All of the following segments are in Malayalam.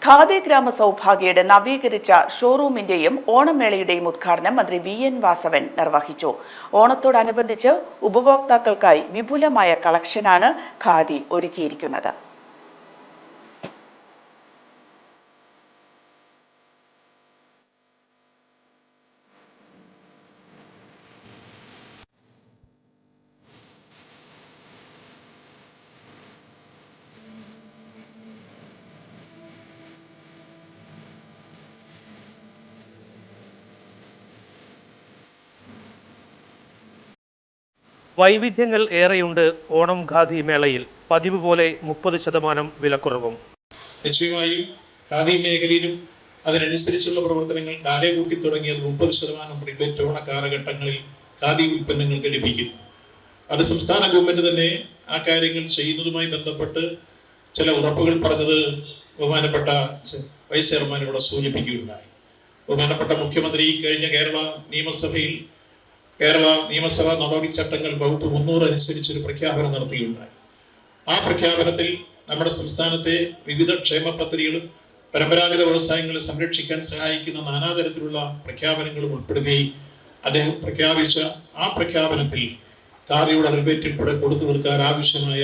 ഖാദി ഗ്രാമ സൗഭാഗ്യയുടെ നവീകരിച്ച ഷോറൂമിന്റെയും ഓണമേളയുടെയും ഉദ്ഘാടനം മന്ത്രി VN വാസവൻ നിർവഹിച്ചു. ഓണത്തോടനുബന്ധിച്ച് ഉപഭോക്താക്കൾക്കായി വിപുലമായ കളക്ഷനാണ് ഖാദി ഒരുക്കിയിരിക്കുന്നത്. വൈവിധ്യങ്ങൾ ഏറെയുണ്ട് ഓണം ഖാദി മേളയിൽ. പതിവ് പോലെ 30% വിലക്കുറവും. നിശ്ചയമായും ഖാദി മേഖലയിലും അതിനനുസരിച്ചുള്ള പ്രവർത്തനങ്ങൾ കാലകൂട്ടി തുടങ്ങിയത് 30% റിബേറ്റ് ഓണ കാലഘട്ടങ്ങളിൽ ഖാദി ഉൽപ്പന്നങ്ങൾക്ക് ലഭിക്കും. അത് സംസ്ഥാന ഗവൺമെന്റ് തന്നെ ആ കാര്യങ്ങൾ ചെയ്യുന്നതുമായി ബന്ധപ്പെട്ട് ചില ഉറപ്പുകൾ പറഞ്ഞത് ബഹുമാനപ്പെട്ട വൈസ് ചെയർമാൻ ഇവിടെ സൂചിപ്പിക്കുകയുണ്ടായി. ബഹുമാനപ്പെട്ട മുഖ്യമന്ത്രി കഴിഞ്ഞ കേരള നിയമസഭാ നടപടിച്ചട്ടങ്ങൾ വകുപ്പ് 300 അനുസരിച്ചൊരു പ്രഖ്യാപനം നടത്തുകയുണ്ടായി. ആ പ്രഖ്യാപനത്തിൽ നമ്മുടെ സംസ്ഥാനത്തെ വിവിധ ക്ഷേമ പദ്ധതികളും പരമ്പരാഗത വ്യവസായങ്ങളെ സംരക്ഷിക്കാൻ സഹായിക്കുന്ന നാനാതരത്തിലുള്ള പ്രഖ്യാപനങ്ങളും ഉൾപ്പെടുകയും അദ്ദേഹം പ്രഖ്യാപിച്ച ആ പ്രഖ്യാപനത്തിൽ ഖാദിയുടെ റിബേറ്റ് ഉൾപ്പെടെ കൊടുത്തു തീർക്കാൻ ആവശ്യമായ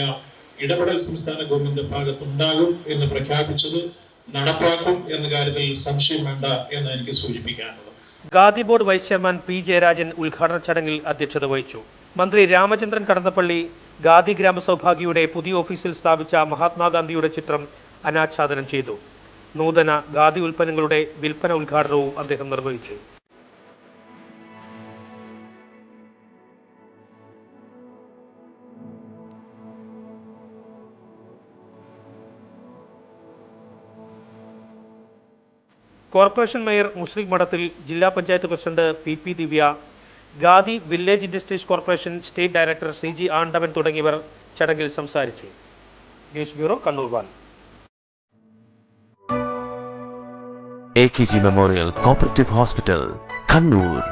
ഇടപെടൽ സംസ്ഥാന ഗവൺമെന്റ് ഭാഗത്തുണ്ടാകും എന്ന് പ്രഖ്യാപിച്ചത് നടപ്പാക്കും എന്ന കാര്യത്തിൽ സംശയം വേണ്ട എന്ന് എനിക്ക് സൂചിപ്പിക്കാനുള്ളത്. Khadi board vice chairman P. Jayarajan ഉദ്ഘാടന ചടങ്ങിൽ അധ്യക്ഷത വഹിച്ചു. മന്ത്രി രാമചന്ദ്രൻ കടന്നപ്പള്ളി ഖാദി ഗ്രാമ സൗഭാഗ്യയുടെ പുതിയ ഓഫീസിൽ സ്ഥാപിച്ച മഹാത്മാഗാന്ധിയുടെ ചിത്രം അനാച്ഛാദനം ചെയ്തു. നൂതന ഖാദി ഉൽപ്പന്നങ്ങളുടെ വിൽപ്പന ഉദ്ഘാടനവും അദ്ദേഹം നിർവഹിച്ചു. കോർപ്പറേഷൻ മേയർ മുസ്ലിം മഠത്തിൽ, ജില്ലാ panchayat president PP Divya, Khadi village industries corporation state director CG Andavan തുടങ്ങിയവർ ചടങ്ങിൽ സംസാരിച്ചു. News bureau, Kannur. AKG memorial cooperative hospital, Kannur.